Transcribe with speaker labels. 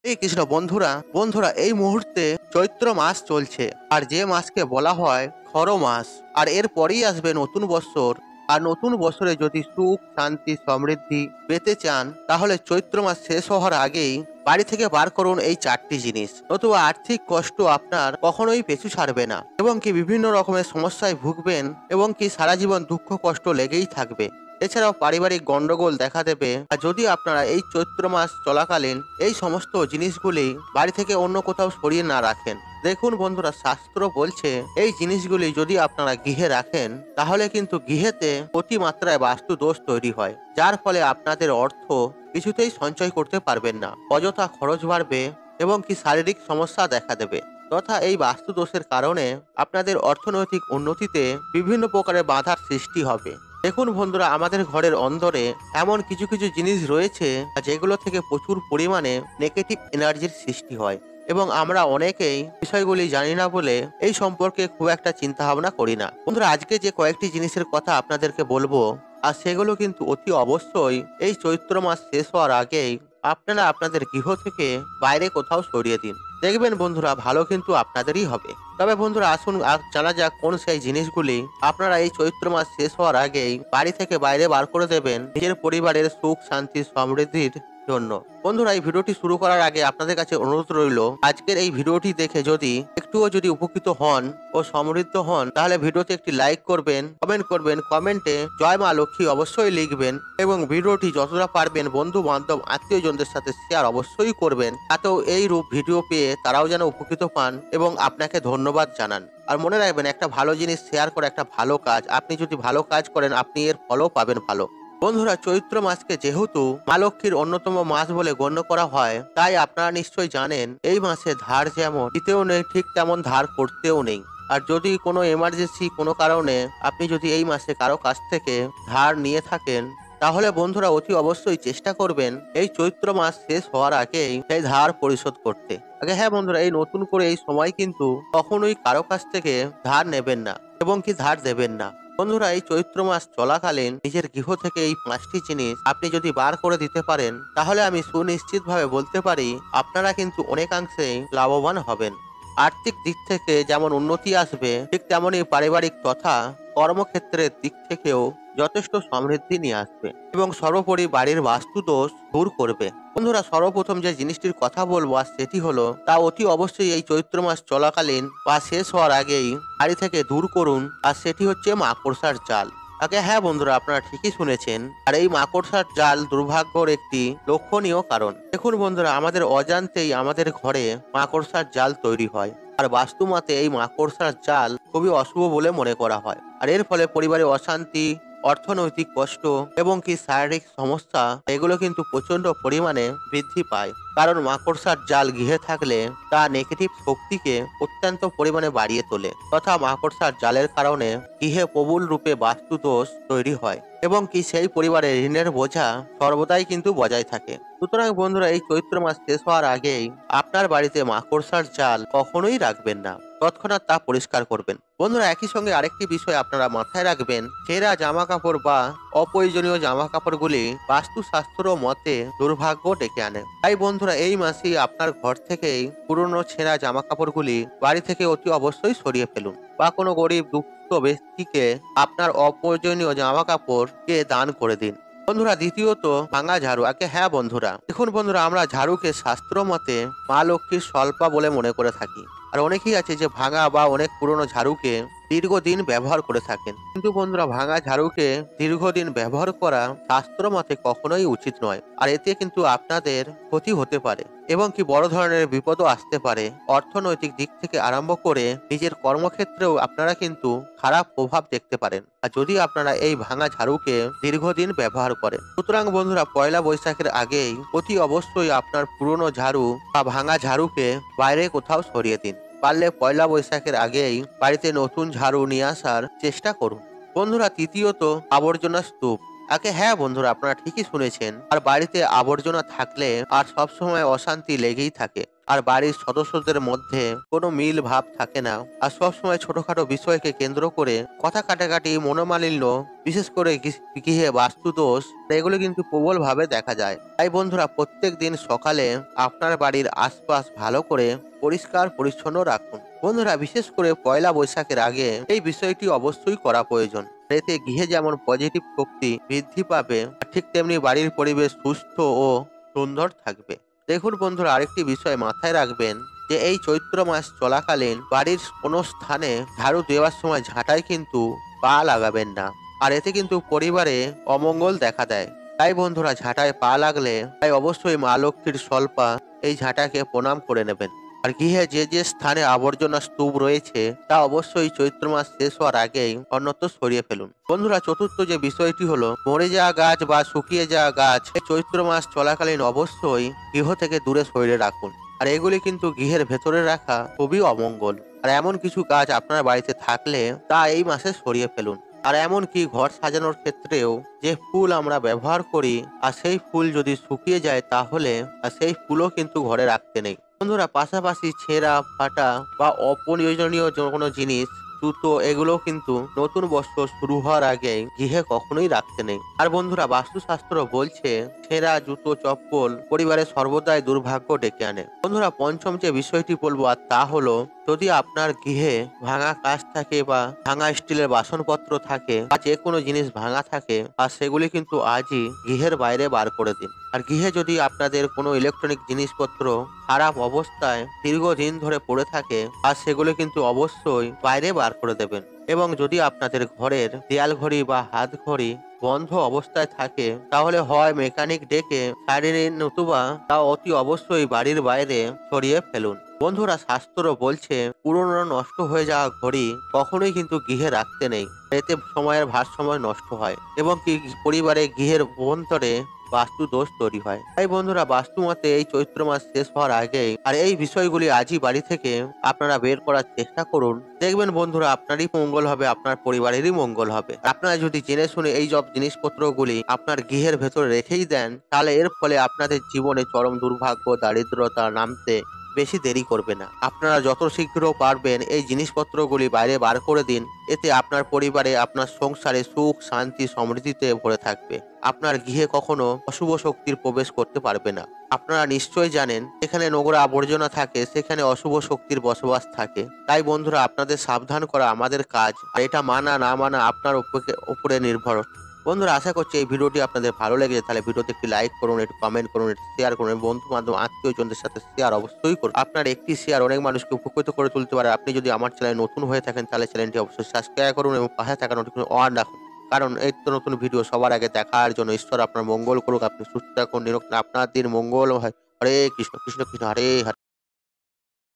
Speaker 1: এই কৃষ্ণ বন্ধুরা বন্ধুরা এই মুহূর্তে চৈত্র মাস চলছে। আর যে মাসকে বলা হয় খর মাস। আর এর পরেই আসবে নতুন বৎসর। আর নতুন বছরে যদি সুখ শান্তি সমৃদ্ধি পেতে চান তাহলে চৈত্র মাস শেষ হওয়ার আগেই বাড়ি থেকে বার করুন এই চারটি জিনিস, নতুবা আর্থিক কষ্ট আপনার কখনোই পিছু ছাড়বে না এবং কি বিভিন্ন রকমের সমস্যায় ভুগবেন এবং কি সারা জীবন দুঃখ কষ্ট লেগেই থাকবে। এছাড়াও পারিবারিক গন্ডগোল দেখা দেবে। আর যদি আপনারা এই চৈত্র মাস চলাকালীন এই সমস্ত জিনিসগুলি বাড়ি থেকে অন্য কোথাও সরিয়ে না রাখেন, দেখুন বন্ধুরা, শাস্ত্র বলছে এই জিনিসগুলি যদি আপনারা গৃহে রাখেন তাহলে কিন্তু গৃহেতে অতিমাত্রায় বাস্তু দোষ তৈরি হয়, যার ফলে আপনাদের অর্থ কিছুতেই সঞ্চয় করতে পারবেন না, অযথা খরচ বাড়বে এবং কি শারীরিক সমস্যা দেখা দেবে। তথা এই বাস্তু দোষের কারণে আপনাদের অর্থনৈতিক উন্নতিতে বিভিন্ন প্রকারের বাধার সৃষ্টি হবে। দেখুন বন্ধুরা, আমাদের ঘরের অন্দরে এমন কিছু কিছু জিনিস রয়েছে যেগুলো থেকে প্রচুর পরিমাণে নেগেটিভ এনার্জির সৃষ্টি হয় এবং আমরা অনেকেই বিষয়গুলি জানি না বলে এই সম্পর্কে খুব একটা চিন্তা ভাবনা করি না। বন্ধুরা, আজকে যে কয়েকটি জিনিসের কথা আপনাদেরকে বলবো, আর সেগুলো কিন্তু অতি অবশ্যই এই চৈত্র মাস শেষ হওয়ার আগেই আপনারা আপনাদের গৃহ থেকে বাইরে কোথাও সরিয়ে দিন। দেখবেন বন্ধুরা, ভালো কিন্তু আপনাদেরই হবে। তবে বন্ধুরা, আসুন আর জানা যাক কোন সেই জিনিসগুলি আপনারা এই চৈত্র মাস শেষ হওয়ার আগেই বাড়ি থেকে বাইরে বার করে দেবেন নিজের পরিবারের সুখ শান্তি সমৃদ্ধির জন্য। বন্ধুরা, এই ভিডিওটি শুরু করার আগে আপনাদের কাছে অনুরোধ রইল, আজকের এই ভিডিওটি দেখে যদি একটুও যদি উপকৃত হন ও সমৃদ্ধ হন তাহলে ভিডিওতে একটি লাইক করবেন, কমেন্ট করবেন, কমেন্টে জয় মা লক্ষ্মী অবশ্যই লিখবেন এবং ভিডিওটি যতটা পারবেন বন্ধু বান্ধব আত্মীয়জনদের সাথে শেয়ার অবশ্যই করবেন, তাতেও এই রূপ ভিডিও পেয়ে তারাও যেন উপকৃত পান এবং আপনাকে ধন্যবাদ জানান। আর মনে রাখবেন, একটা ভালো জিনিস শেয়ার করে একটা ভালো কাজ, আপনি যদি ভালো কাজ করেন আপনি এর ফলও পাবেন ভালো। বন্ধুরা, চৈত্র মাসকে যেহেতু মা লক্ষ্মীর অন্যতম মাস বলে গণ্য করা হয়, তাই আপনারা নিশ্চয়ই জানেন এই মাসে ধার যেমন দিতেও নেই ঠিক তেমন ধার করতেও নেই। আর যদি কোনো এমার্জেন্সি কোনো কারণে আপনি যদি এই মাসে কারো কাছ থেকে ধার নিয়ে থাকেন তাহলে বন্ধুরা অতি অবশ্যই চেষ্টা করবেন এই চৈত্র মাস শেষ হওয়ার আগেই সেই ধার পরিশোধ করতে। আগে হ্যাঁ বন্ধুরা, এই নতুন করে এই সময় কিন্তু কখনোই কারো কাছ থেকে ধার নেবেন না এবং কি ধার দেবেন না। বন্ধুরা, এই চৈত্র মাস চলাকালীন নিজের গৃহ থেকে এই পাঁচটি জিনিস আপনি যদি বার করে দিতে পারেন তাহলে আমি সুনিশ্চিতভাবে বলতে পারি আপনারা কিন্তু অনেকাংশেই লাভবান হবেন। আর্থিক দিক থেকে যেমন উন্নতি আসবে ঠিক তেমনই পারিবারিক তথা কর্মক্ষেত্রের দিক থেকেও যথেষ্ট সমৃদ্ধি নিয়ে আসবে এবং সর্বোপরি বাড়ির বাস্তু দোষ দূর করবে। বন্ধুরা, সর্বপ্রথম যে জিনিসটির কথা বলবো আর সেটি হলো তা অতি অবশ্যই এই চৈত্র মাস চলাকালীন বা শেষ হওয়ার আগেই বাড়ি থেকে দূর করুন, আর সেটি হচ্ছে মাকড়সার জাল। আগে হ্যাঁ বন্ধুরা, আপনারা ঠিকই শুনেছেন। আর এই মাকড়সার জাল দুর্ভাগ্যর একটি লক্ষণীয় কারণ। দেখুন বন্ধুরা, আমাদের অজান্তেই আমাদের ঘরে মাকড়সার জাল তৈরি হয়। আর বাস্তুমতে এই মাকড়সার জাল খুবই অশুভ বলে মনে করা হয়। আর এর ফলে পরিবারে অশান্তি, অর্থনৈতিক কষ্ট এবং কি শারীরিক সমস্যা এগুলো কিন্তু প্রচন্ড পরিমাণে বৃদ্ধি পায়। কারণ মাকড়সার জাল গৃহে থাকলে তা নেগেটিভ শক্তিকে অত্যন্ত পরিমাণে বাড়িয়ে তোলে, তথা মাকড়সার জালের কারণে গৃহে প্রবল রূপে বাস্তু দোষ তৈরি হয় এবং কি সেই পরিবারে ঋণের বোঝা সর্বদাই কিন্তু বজায় থাকে। সুতরাং বন্ধুরা, এই চৈত্র মাস শেষ হওয়ার আগেই আপনার বাড়িতে মাকড়সার জাল কখনোই রাখবেন না, তৎক্ষণাৎ তা পরিষ্কার করবেন। বন্ধুরা, একই সঙ্গে আরেকটি বিষয় আপনারা মাথায় রাখবেন, ছেঁড়া জামা কাপড় বা অপ্রয়োজনীয় জামা কাপড়গুলি বাস্তুশাস্ত্র মতে দুর্ভাগ্য ডেকে আনে। তাই বন্ধুরা, এই মাসেই আপনার ঘর থেকেই পুরনো ছেঁড়া জামা কাপড়গুলি বাড়ি থেকে অতি অবশ্যই সরিয়ে ফেলুন বা কোনো গরিব দুঃস্থ ব্যক্তিকে আপনার অপ্রয়োজনীয় জামা কাপড়কে দান করে দিন। বন্ধুরা, দ্বিতীয়ত ভাঙা ঝাড়ু। আগে হ্যাঁ বন্ধুরা, দেখুন বন্ধুরা, আমরা ঝাড়ুকে শাস্ত্র মতে মা লক্ষ্মীর স্বল্পা বলে মনে করে থাকি। আর অনেকেই আছে যে ভাঙা বা অনেক পুরনো ঝাড়ুকে দীর্ঘদিন ব্যবহার করে থাকেন, কিন্তু বন্ধুরা, ভাঙা ঝাড়ুকে দীর্ঘদিন ব্যবহার করা শাস্ত্র মতে কখনোই উচিত নয়। আর এতে কিন্তু আপনাদের ক্ষতি হতে পারে এবং কি বড় ধরনের বিপদও আসতে পারে। অর্থনৈতিক দিক থেকে আরম্ভ করে নিজের কর্মক্ষেত্রেও আপনারা কিন্তু খারাপ প্রভাব দেখতে পারেন আর যদি আপনারা এই ভাঙা ঝাড়ুকে দীর্ঘদিন ব্যবহার করেন। সুতরাং বন্ধুরা, পয়লা বৈশাখের আগেই অতি অবশ্যই আপনার পুরনো ঝাড়ু বা ভাঙা ঝাড়ুকে বাইরে কোথাও সরিয়ে দিন। পারলে পয়লা বৈশাখের আগেই বাড়িতে নতুন ঝাড়ু নিয়ে আসার চেষ্টা করুন। বন্ধুরা, তৃতীয়ত আবর্জনা স্তূপ। হ্যাঁ বন্ধুরা, আপনারা ঠিকই শুনেছেন। আর বাড়িতে আবর্জনা থাকলে আর সবসময় অশান্তি লেগেই থাকে। আর বাড়ির সদস্যদের মধ্যে কোনো মিল ভাব থাকে না। আর সবসময় ছোটখাটো বিষয়কে কেন্দ্র করে কথা কাটাকাটি, মনোমালিন্য, বিশেষ করে গৃহে বাস্তুদোষ, এগুলো কিন্তু প্রবলভাবে দেখা যায়। তাই বন্ধুরা, প্রত্যেক দিন সকালে আপনার বাড়ির আশপাশ ভালো করে পরিষ্কার পরিচ্ছন্ন রাখুন। বন্ধুরা, বিশেষ করে পয়লা বৈশাখের আগে এই বিষয়টি অবশ্যই করা প্রয়োজন। এতে গৃহে যেমন পজিটিভ শক্তি বৃদ্ধি পাবে, ঠিক তেমনি বাড়ির পরিবেশ সুস্থ ও সুন্দর থাকবে। দেখুন বন্ধুরা, আরেকটি বিষয় মাথায় রাখবেন যে এই চৈত্র মাস চলাকালীন বাড়ির কোনো স্থানে ঝাড়ু দেওয়ার সময় ঝাঁটায় কিন্তু পা লাগাবেন না। আর এতে কিন্তু পরিবারে অমঙ্গল দেখা দেয়। তাই বন্ধুরা, ঝাঁটায় পা লাগলে তাই অবশ্যই মা লক্ষ্মীর স্বল্পা এই ঝাঁটাকে প্রণাম করে নেবেন। আর গৃহে যে যে স্থানে আবর্জনা স্তূপ রয়েছে তা অবশ্যই চৈত্র মাস শেষ হওয়ার আগেই অন্যত্র সরিয়ে ফেলুন। বন্ধুরা, চতুর্থ যে বিষয়টি হলো মরে যাওয়া গাছ বা শুকিয়ে যাওয়া গাছ এই চৈত্র মাস চলাকালীন অবশ্যই গৃহ থেকে দূরে সরিয়ে রাখুন। আর এগুলি কিন্তু গৃহের ভেতরে রাখা খুবই অমঙ্গল। আর এমন কিছু গাছ আপনার বাড়িতে থাকলে তা এই মাসে সরিয়ে ফেলুন। আর এমনকি ঘর সাজানোর ক্ষেত্রেও যে ফুল আমরা ব্যবহার করি আর সেই ফুল যদি শুকিয়ে যায় তাহলে আর সেই ফুলও কিন্তু ঘরে রাখতে নেই। বন্ধুরা, পাশাপাশি ছেঁড়া ফাটা বা অপ্রয়োজনীয় যে কোনো জিনিস, জুতো, এগুলো কিন্তু নতুন বস্ত্র শুরু হওয়ার আগে গৃহে কখনোই রাখতে নেই। আর বন্ধুরা, বাস্তুশাস্ত্র বলছে ছেঁড়া জুতো চপ্পল পরিবারে সর্বদাই দুর্ভাগ্য ডেকে আনে। বন্ধুরা, পঞ্চম যে বিষয়টি বলবো আর তা হলো যদি আপনার গৃহে ভাঙা কাঁচ থাকে বা ভাঙা স্টিলের বাসনপত্র থাকে বা যে কোনো জিনিস ভাঙা থাকে আর সেগুলি কিন্তু আজই গৃহের বাইরে বার করে দিন। আর গৃহে যদি আপনাদের কোনো ইলেকট্রনিক জিনিসপত্র খারাপ অবস্থায় দীর্ঘদিন ধরে পড়ে থাকে আর সেগুলো কিন্তু অবশ্যই বাইরে বার করে দেবেন। এবং যদি আপনাদের ঘরের দেয়াল ঘড়ি বা হাত ঘড়ি বন্ধ অবস্থায় থাকে তাহলে হয় মেকানিক ডেকে সারিয়ে নিন, নতুবা তা অতি অবশ্যই বাড়ির বাইরে সরিয়ে ফেলুন। বন্ধুরা, শাস্ত্র বলছে পুরনো নষ্ট হয়ে যাওয়া ঘড়ি কখনোই কিন্তু গৃহে রাখতে নেই। এতে সময়ের ভারসাম্য নষ্ট হয় এবং কি পরিবারে গৃহের অভ্যন্তরে বাস্তু দোষ তৈরি হয়। তাই বন্ধুরা, বাস্তু মতে এই চৈত্র মাস শেষ হওয়ার আগেই আর এই বিষয়গুলি আজই বাড়ি থেকে আপনারা বের করার চেষ্টা করুন। দেখবেন বন্ধুরা, আপনারই মঙ্গল হবে, আপনার পরিবারেরই মঙ্গল হবে। আপনারা যদি জেনে শুনে এই সব জিনিসপত্রগুলি আপনার গৃহের ভেতরে রেখেই দেন তাহলে এর ফলে আপনাদের জীবনে চরম দুর্ভাগ্য দারিদ্রতা নামতে বেশি দেরি করবে না। আপনারা যত শীঘ্র পারবেন এই জিনিসপত্রগুলি বাইরে বার করে দিন। এতে আপনার পরিবারে, আপনার সংসারে সুখ শান্তি সমৃদ্ধিতে ভরে থাকবে। আপনার গৃহে কখনো অশুভ শক্তির প্রবেশ করতে পারবে না। আপনারা নিশ্চয়ই জানেন এখানে নোংরা আবর্জনা থাকে সেখানে অশুভ শক্তির বসবাস থাকে। তাই বন্ধুরা, আপনাদের সাবধান করা আমাদের কাজ। আর এটা মানা না মানা আপনার উপরে নির্ভর। বন্ধুরা, আশা করছি এই ভিডিওটি আপনাদের ভালো লেগেছে। তাহলে ভিডিওতে একটি লাইক করুন, একটু কমেন্ট করুন, একটু শেয়ার করুন, বন্ধু বান্ধব আত্মীয়জনদের সাথে শেয়ার অবশ্যই করুন। আপনার একটি শেয়ার অনেক মানুষকে উপকৃত করে তুলতে পারে। আপনি যদি আমার চ্যানেলে নতুন হয়ে থাকেন তাহলে চ্যানেলটি অবশ্যই সাবস্ক্রাইব করুন এবং পাশে থাকা নোটিফিকেশন অন রাখুন। কারণ এই তো নতুন ভিডিও সবার আগে দেখার জন্য। ঈশ্বর আপনার মঙ্গল করুক, আপনি সুস্থ থাকুন, নিরোগ, আপনার দিন মঙ্গল হয়। হরে কৃষ্ণ কৃষ্ণ কৃষ্ণ হরে হরে।